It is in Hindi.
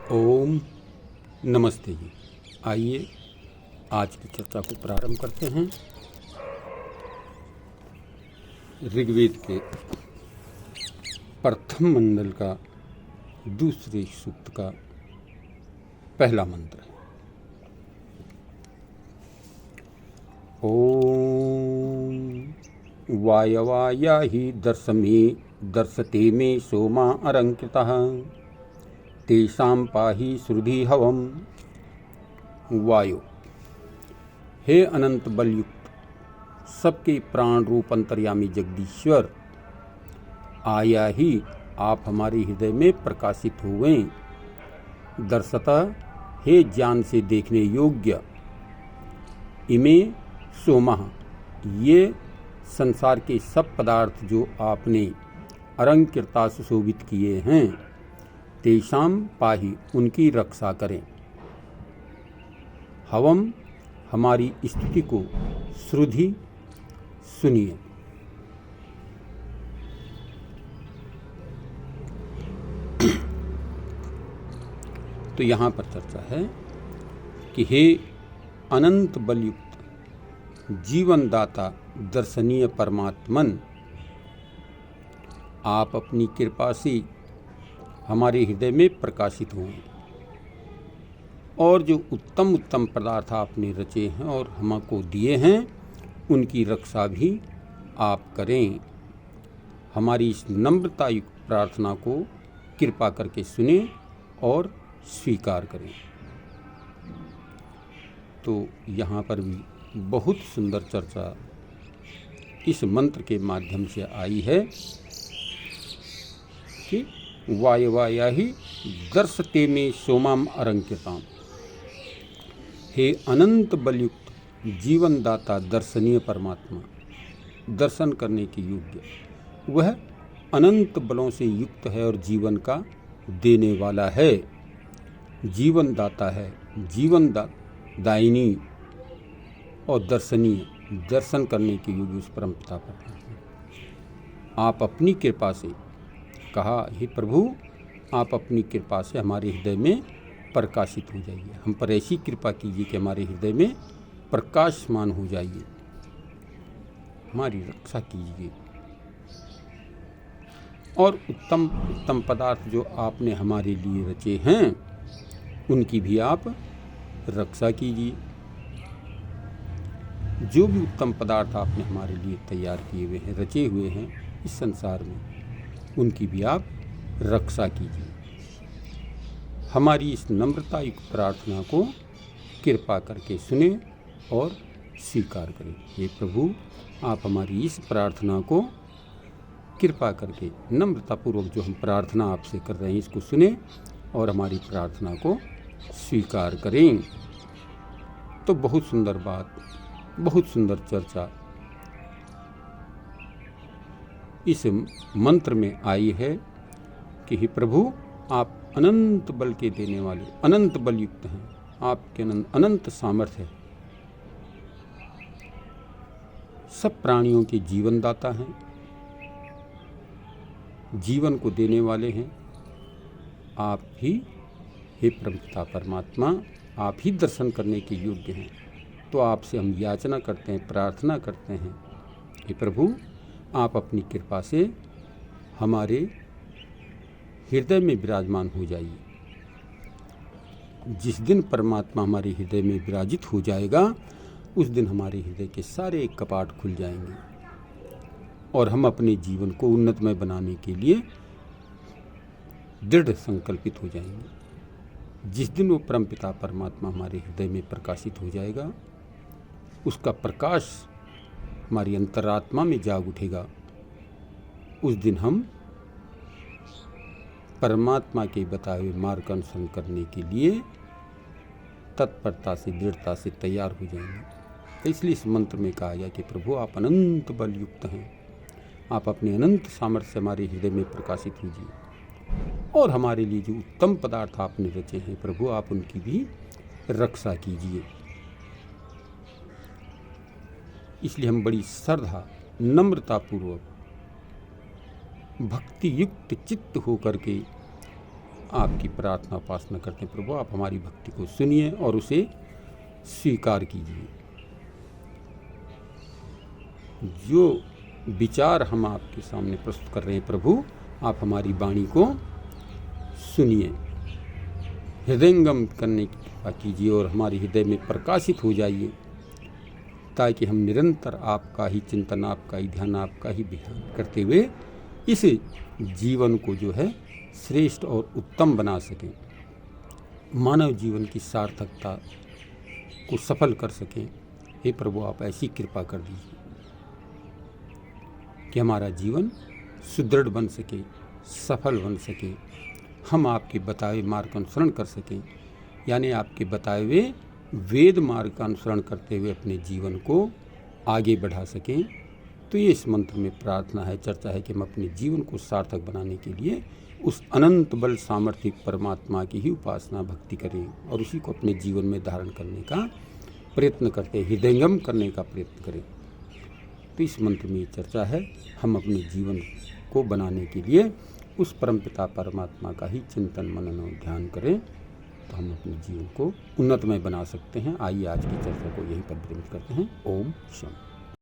ओम नमस्ते जी। आइए आज की चर्चा को प्रारंभ करते हैं। ऋग्वेद के प्रथम मंडल का दूसरे सूक्त का पहला मंत्र है। ओम वायवाया ही दर्शते में सोमा अलंकृतः तेषां पाहि श्रुधि हवम। वायु, हे अनंत बलयुक्त सबके प्राण रूप अंतर्यामी जगदीश्वर, आया ही आप हमारे हृदय में प्रकाशित हुए। दर्शतः, हे ज्ञान से देखने योग्य, इमे सोमः, ये संसार के सब पदार्थ जो आपने अलंकृता सुशोभित किए हैं, तेषाम पाहि, उनकी रक्षा करें। हवम, हमारी स्तुति को श्रुधि सुनिए। तो यहाँ पर चर्चा है कि हे अनंत बलयुक्त जीवनदाता दर्शनीय परमात्मन, आप अपनी कृपा से हमारे हृदय में प्रकाशित हुए और जो उत्तम उत्तम पदार्थ आपने रचे हैं और हमको दिए हैं, उनकी रक्षा भी आप करें। हमारी इस नम्रता युक्त प्रार्थना को कृपा करके सुने और स्वीकार करें। तो यहाँ पर भी बहुत सुंदर चर्चा इस मंत्र के माध्यम से आई है कि वायवाया ही दर्शते में सोमाम अलंकृताम। हे अनंत बलयुक्त जीवनदाता दर्शनीय परमात्मा, दर्शन करने के योग्य, वह अनंत बलों से युक्त है और जीवन का देने वाला है, जीवन दाता है, जीवन दायिनी और दर्शनीय, दर्शन करने के योग्य उस परम पिता परमात्मा। आप अपनी कृपा से, कहा हे प्रभु, आप अपनी कृपा से हमारे हृदय में प्रकाशित हो जाइए। हम पर ऐसी कृपा कीजिए कि हमारे हृदय में प्रकाशमान हो जाइए, हमारी रक्षा कीजिए और उत्तम उत्तम पदार्थ जो आपने हमारे लिए रचे हैं, उनकी भी आप रक्षा कीजिए। जो भी उत्तम पदार्थ आपने हमारे लिए तैयार किए हुए हैं, रचे हुए हैं इस संसार में, उनकी भी आप रक्षा कीजिए। हमारी इस नम्रता युक्त प्रार्थना को कृपा करके सुने और स्वीकार करें। हे प्रभु, आप हमारी इस प्रार्थना को कृपा करके नम्रतापूर्वक जो हम प्रार्थना आपसे कर रहे हैं, इसको सुने और हमारी प्रार्थना को स्वीकार करें। तो बहुत सुंदर बात, बहुत सुंदर चर्चा इस मंत्र में आई है कि हे प्रभु, आप अनंत बल के देने वाले, अनंत बल युक्त हैं, आपके अनंत सामर्थ्य है, सब प्राणियों के जीवन दाता हैं, जीवन को देने वाले हैं। आप ही हे परमपिता परमात्मा, आप ही दर्शन करने के योग्य हैं। तो आपसे हम याचना करते हैं, प्रार्थना करते हैं कि प्रभु, आप अपनी कृपा से हमारे हृदय में विराजमान हो जाइए। जिस दिन परमात्मा हमारे हृदय में विराजित हो जाएगा, उस दिन हमारे हृदय के सारे कपाट खुल जाएंगे और हम अपने जीवन को उन्नतमय बनाने के लिए दृढ़ संकल्पित हो जाएंगे। जिस दिन वो परमपिता परमात्मा हमारे हृदय में प्रकाशित हो जाएगा, उसका प्रकाश हमारी अंतरात्मा में जाग उठेगा, उस दिन हम परमात्मा के बताए हुए मार्ग का अनुसरण करने के लिए तत्परता से, दृढ़ता से तैयार हो जाएंगे। तो इसलिए इस मंत्र में कहा गया कि प्रभु, आप अनंत बल युक्त हैं, आप अपने अनंत सामर्थ्य से हमारे हृदय में प्रकाशित कीजिए और हमारे लिए जो उत्तम पदार्थ आपने रचे हैं, प्रभु, आप उनकी भी रक्षा कीजिए। इसलिए हम बड़ी श्रद्धा, नम्रतापूर्वक, भक्ति युक्त चित्त होकर के आपकी प्रार्थना उपासना करते हैं प्रभु। आप हमारी भक्ति को सुनिए और उसे स्वीकार कीजिए। जो विचार हम आपके सामने प्रस्तुत कर रहे हैं प्रभु, आप हमारी वाणी को सुनिए, हृदयंगम करने की कृपा कीजिए और हमारे हृदय में प्रकाशित हो जाइए, ताकि हम निरंतर आपका ही चिंतन, आपका ही ध्यान, आपका ही ध्यान करते हुए इस जीवन को जो है श्रेष्ठ और उत्तम बना सकें, मानव जीवन की सार्थकता को सफल कर सकें। हे प्रभु, आप ऐसी कृपा कर दीजिए कि हमारा जीवन सुदृढ़ बन सके, सफल बन सके, हम आपके बताए हुए मार्ग का अनुसरण कर सकें, यानी आपके बताए हुए वेद मार्ग का अनुसरण करते हुए अपने जीवन को आगे बढ़ा सकें। तो ये इस मंत्र में प्रार्थना है, चर्चा है कि हम अपने जीवन को सार्थक बनाने के लिए उस अनंत बल सामर्थ्य परमात्मा की ही उपासना भक्ति करें और उसी को अपने जीवन में धारण करने का प्रयत्न करते, हृदयंगम करने का प्रयत्न करें। तो इस मंत्र में ये चर्चा है, हम अपने जीवन को बनाने के लिए उस परमपिता परमात्मा का ही चिंतन मनन और ध्यान करें, तो हम अपने जीवन को उन्नतमय बना सकते हैं। आइए आज की चर्चा को यहीं पर विराम करते हैं। ओम शांति।